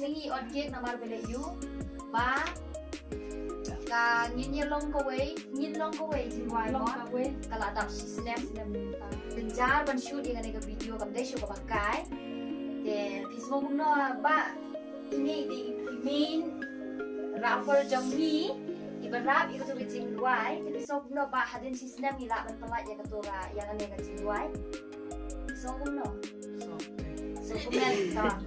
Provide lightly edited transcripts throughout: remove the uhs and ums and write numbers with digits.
singi on gig namar bele you ba ka nyin long ko wei jing wai mo kala dap system denjar ban shoot dengan nega video kam dai show ka bakai de pismo no ba ini di main rapper jongni iban rap iko to jing wai de pismo no ba hadin system ila ban pelaj ya katura yang nega jing wai pismo no so kumen ta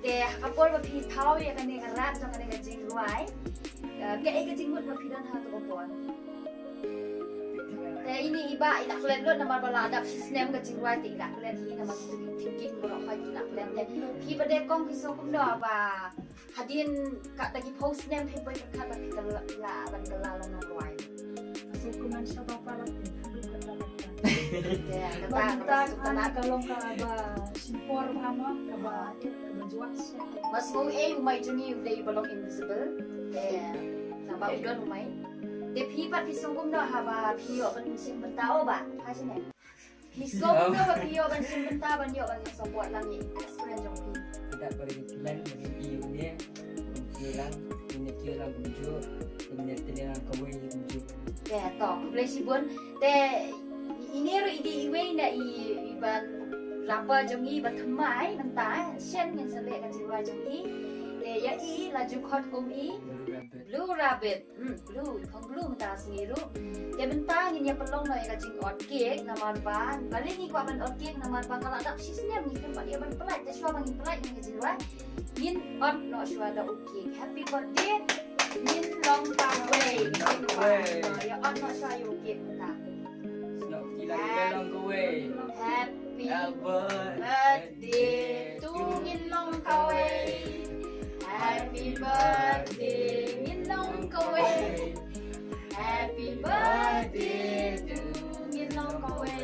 de kapor ba pi thau ya kan nega rap jong nega jing wai ke ega jing mut ba pi dan ha to kopon ini iba ilak kalian lo nama bala adap sistem ke jingwai ti ilak kalian hi nama tu thinking bala khai ilak kalian ya ki bade kong kiso kum do ba hadin ka tagi post name he boy ka ba kita la ban gala la no roi so kuman sha ba pala ya ta kana kalong ka ba simpor hama ka ba menjuak mas mo umai juni dei balong invisible ya sama udon umai de pi pat pi songkum do ha ba pi yo ban sim ban tao ba ha chi ne pi songkum do ba pi yo ban sim ban ta ban yo ban support lang ni experience jong pi tidak beriklan dari iu dia kilang buju ini telang kawai buju ya to ble si bon de ini ro ide iwe na i ban rapper jong ni ba thamai ban ta shen ngen sale ka jiwa jong ni de ya i la ju khot kum i Blue rabbit, blue, kong blue mata sengiru. Dia bentang ini yang pelong nak yang kacing oat cake nama ban. Balik ni kau ban oat cake nama ban kalau tak sistem ni kan dia ban pelai. Dia suah bangin pelai yang kacing luar. Min oat no suah ada cake. Happy birthday, min long time way. Ya oat no suah you cake mata. Nak kilang long kawai. Happy birthday to min long kawai. Happy birthday, Minong Kawe. Happy birthday to Minong Kawe.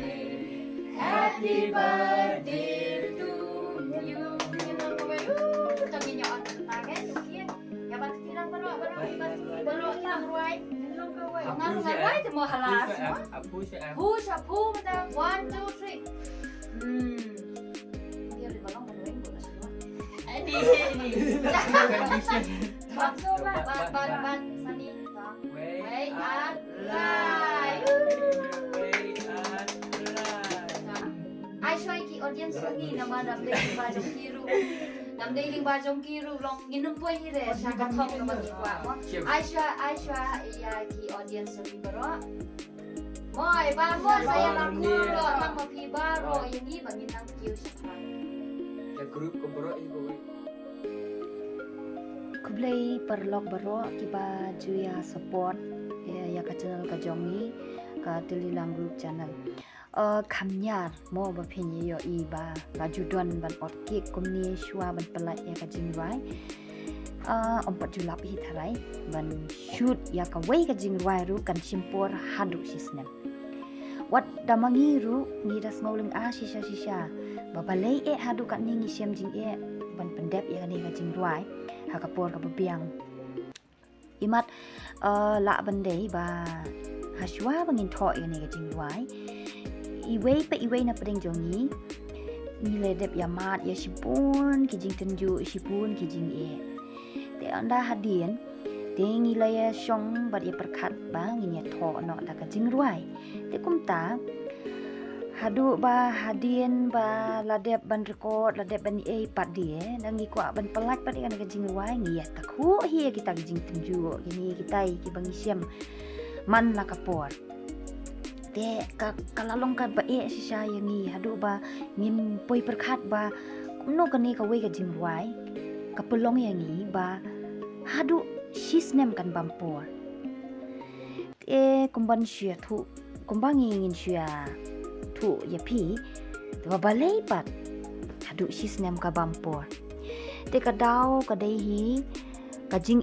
Happy birthday to you, Minong Kawe. Tangin nyo ang tangan, tukian. Yaman tilang baro tilang ruay. Minong Kawe. Ang nga ruay, ito mo halas. Push up, mata. 1, 2, 3. Dia rin balong manuing ko na siya. Ini. Bakso ba? Ban sani. Way at live. Ai shoy ki audience ni nama namde bajong kiru. Namde ling bajong kiru long ginum poi ni re sha ka thong ka bagi kwa mo. Ai shoy ya ki audience ni baro. Moi ba mo saya laku ro tang ma pi baro ini bagi tang kiu sha. The group ko bro ibu. Kublai perlok baro kiba juya support ya ka channel ka jongi ka telilang group channel. Kamnyar mo ba phinyi yo iba la judon ban otkik kumni shwa ban pelai ya ka jingwai. Ompat julap hi tharai ban shoot ya ka wei ka jingwai ru kan simpor hadu sisnem. Wat damangi ru ni das ngauling shisha babalei hadu kan ni ngisem jing ban pendep ya ni ka jingwai ha kapor ka biang imat la bandei ba haswa bangin tho ya ni ka jingwai iwei na pedeng jongi ni ledep ya mat ya sipun ki jing tenju sipun ki jing te anda hadien ding ilaya shong bat ya perkat bang ini tho no da ka jingwai te kumta hadu ba hadien ba ladep ban record ladep ban pat dia nangi kwa ban pelat pat kan ka jingwai ngi ya takhu hi kita jing tenju gini kita ki bang isiam man la kapor te ka kalalong ka ba sisa yangi hadu ba ngim poi perkat ba kumno kani ka wei ka jingwai ka pelong yangi ba hadu sisnem kan bampor te kumban syia thu kumbang ingin syia thu ya pi ba balei pat hadu sisnem ka bampor te ka dau ka dei hi ka jing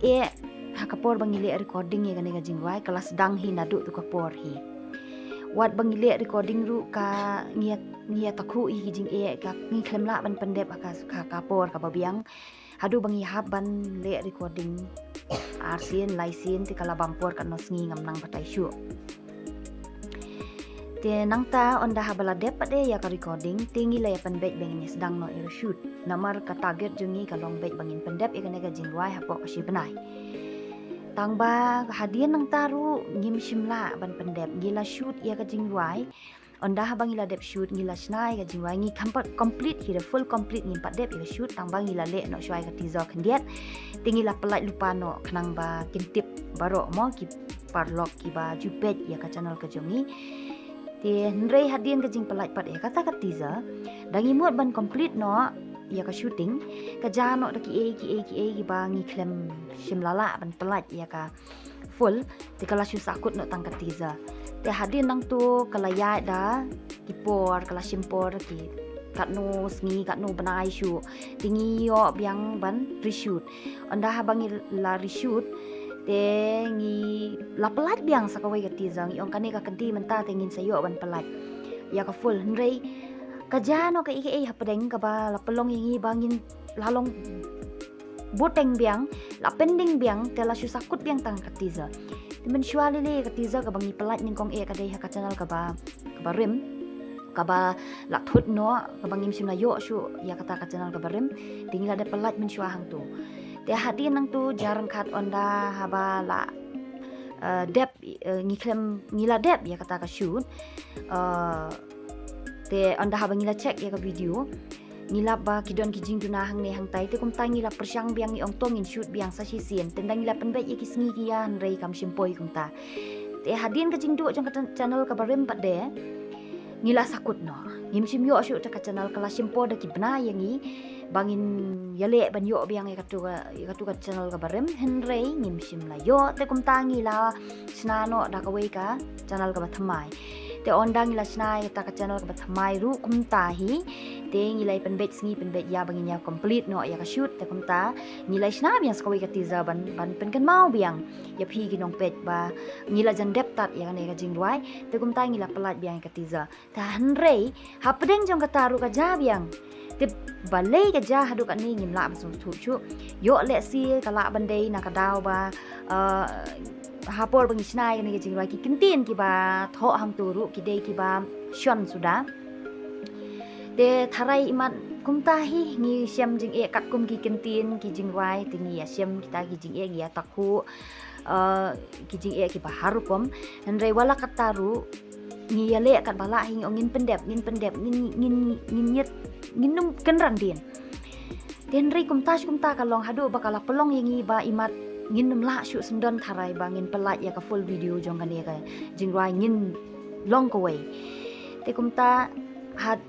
ha kapor bangile recording ye ka jing wai kelas dang hi nadu tu kapor hi wat bangile recording ru ka ngiat takhu hi jing ka ngi khlemla ban pendep ka kapor ka babiang hadu bangi haban le recording arsin laisin ti kala bampor kan nosngi ngamnang patai syu te nang ta onda habala dep pade ya ka recording tingi la ya penbet bengin sedang no ya shoot namar ka target jungi ka long bet bangin pendep ya ka jingwai hapo ka si benai tang ba hadian nang taru ngim shimla ban pendep gila shoot ya ka jingwai onda habang ila dep shoot ngila snai ka jingwai ngi complete hira full complete ngim pat dep ya shoot tang bang ila le no shwai ka tizo kendiat tingi la pelai lupa no kenang ba kintip baro mo ki parlok ki ba jupet ya ka channel ka jongi ti nrei hadian ka jing pelai pat ya kata ka tiza dangi muat ban complete no ya ka shooting ka jano da ki e ba ngi klem shimlala ban pelai ya ka full ti kala shu sakut no tang ka tiza te hadian nang tu kala ya da ki por kala shimpor ki kat no sngi kat no banai shu tingi yo biang ban reshoot anda habangi la reshoot te ngi la pelat biang sakawai ka tizang iong kane ka kanti menta te ngin sayo ban pelat ya ka full nrei ka jano ka ike hapadeng ka ba la pelong ngi bangin lalong boteng biang la pending biang te la susakut biang tang ka tiza men shuali le ka tiza ka bangi pelat ning kong ka dei ha ka channel ka ba rim ka ba la thut no ka bangim sim la yo shu ya kata ka channel ka ba rim tingila de pelat men shua hang tu te hati nang tu jarang khat onda haba la dep ngiklem ngila dep ya kata ka shoot te onda haba ngila check ya ka video ngila ba kidon kijing duna hang ne hang tai te kum tai ngila persyang biang ni ong tong in shoot biang sa sisien tendang ngila penbet ya kisngi kia rei kam simpoi kum ta te hadin ka jing du jang ka channel ka barim pat de ngila sakut no ngim sim yo shoot ka channel kala simpo da ki bna yangi bangin yale ban yo biang ka tu ka channel ka barem henrei ngim sim la yo te kum tangi la snano da ka wei ka channel ka bathamai te ondang la snai ta ka channel ka bathamai ru kum ta hi te ngilai penbet sngi penbet ya bangin ya complete no ya ka shoot te kum ta ngilai sna biang ska wei ka tiza ban pen kan mau biang ya phi ki nong pet ba ngila jan dep tat ya ne ka jingwai te kum ta ngila pelat biang ka tiza ta henrei hapdeng jong ka taru ka ja biang te balai ka ja hadu ka ni ngim la basum thu chu yo le si ka la bandai na ka daw ba hapor bangi snai ni ka jingwai ki kintin ki ba tho hang turu ki dei ki ba shon suda te tharai imat kum ta hi ngi siam jing e kat kum ki kintin ki jingwai tingi ya siam kita ki jing e ya takhu ki jing e ki ba haru pom henrei wala kataru ngi ya le kat bala hing ongin pendep ngin nyet nginum kenran din tenri kumta kalong hadu bakala pelong yangi ba imat nginum la shu sendon tharai bangin pelat ya ka full video jong kan ka jingwai ngin long ko wei te kumta had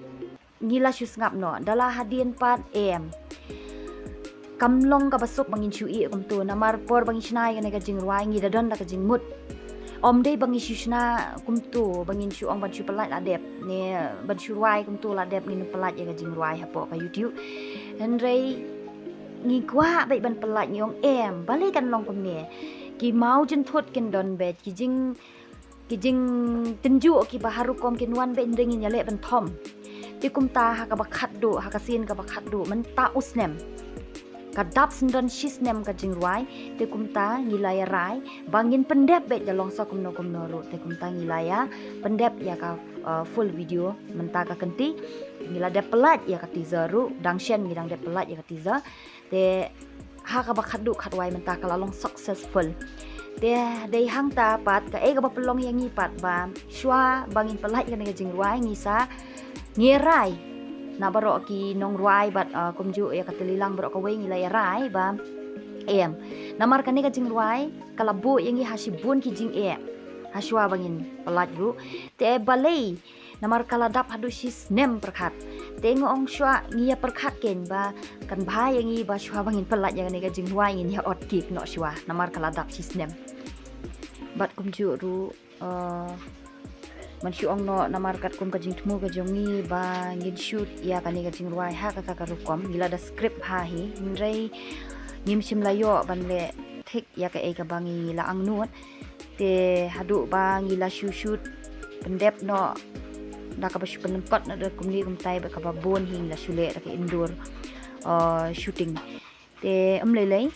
ngila shu ngap no dala hadien pat em kamlong ka basuk bangin shu i kumtu namar por bangin snai ka jingwai ngi dadon da ka jingmut om dei bangi shusna kumtu bangin shu ong ban shu pelat adep ne ban shu ruai kumtu la dep ni pelat ya ka jing ruai hapo ka YouTube henrei ngi kwa bai ban pelat nyong em balik kan long kum ne ki mau jen thot ken don bet ki jing tenju ki baharu kom ken wan be ndengin ya le ban thom ti kum ta ha ka bakhat do ha ka sin ka bakhat do man ta usnem kadap sendon shisnem ka jingruai te kumta ngilaya rai bangin pendep bet dalong sa kumno ru te kumta ngilaya pendep ya ka full video menta ka kenti ngila de pelat ya ka teaser ru dangshen ngidang de pelat ya ka teaser te ha ka bakhadu khatwai menta ka lalong successful te dei hang ta pat ka e ka pelong yang ngi pat ba shwa bangin pelat ka ne jingruai ngisa ngerai na baro ki nong ruai bat kumju ya katelilang baro ka wei ngilai rai ba em namar kani ka jing ruai kala bu yangi hasibun ki jing e haswa bangin pelat ru te balei namar kala dap hadu sis nem perkhat te ngong shwa ngia perkhat ken ba kan bha yangi ba shwa bangin pelat yang ni ka jing ruai ngin ya ot kik no shwa namar kala dap sis nem bat kumju ru man shu ong no namar kat kum ka jing thmu ka jongi ba ngin shoot ya kani ka jing ruai ha ka rukom gila da script ha hi nrei ngim sim la yo ban le thik ya ka e ka bangi la ang nuot te hadu ba ngila shoot pendep no da ka ba shu penempot na da kumli kum tai ba ka ba bon hing la shule da ka indoor shooting te lei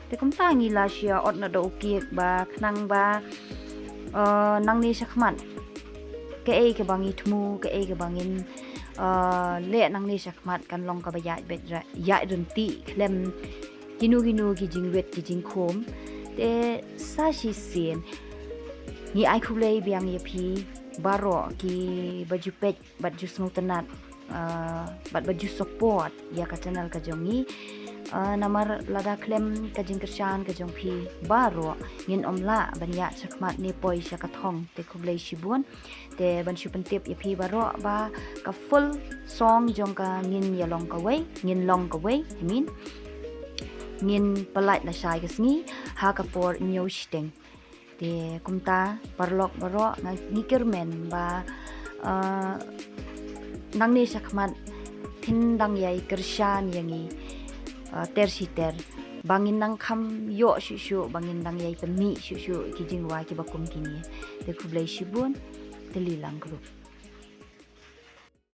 te kum ta ngila shia ot na da uki ba khnang ba nang ni sakman ke bangi tmu ke bangin le nang ni sakmat kan long ka ba ya bet ya runti klem ginu ki jingwet ki jingkhom te sa shi sin ni ai khulei biang ye phi baro ki baju pet baju snutanat baju support ya ka channel ka jongi namar lada klem ka jingkershan ka jongphi baro ngin omla banya sakmat ni poi sha ka thong te khublei shibun te ban shu pentip ye phi baro ba ka full song jong ka ngin ya long ka wei ngin long ka wei I mean ngin palait la shai ka sngi ha ka por nyo shteng te kumta parlok baro ngi kermen ba nang ni sakmat thindang yai kershan yangi ter bangin nang kham yo shu bangin nang yai pemi shu ki jingwa ki bakum kini te khublei shibun te lilang group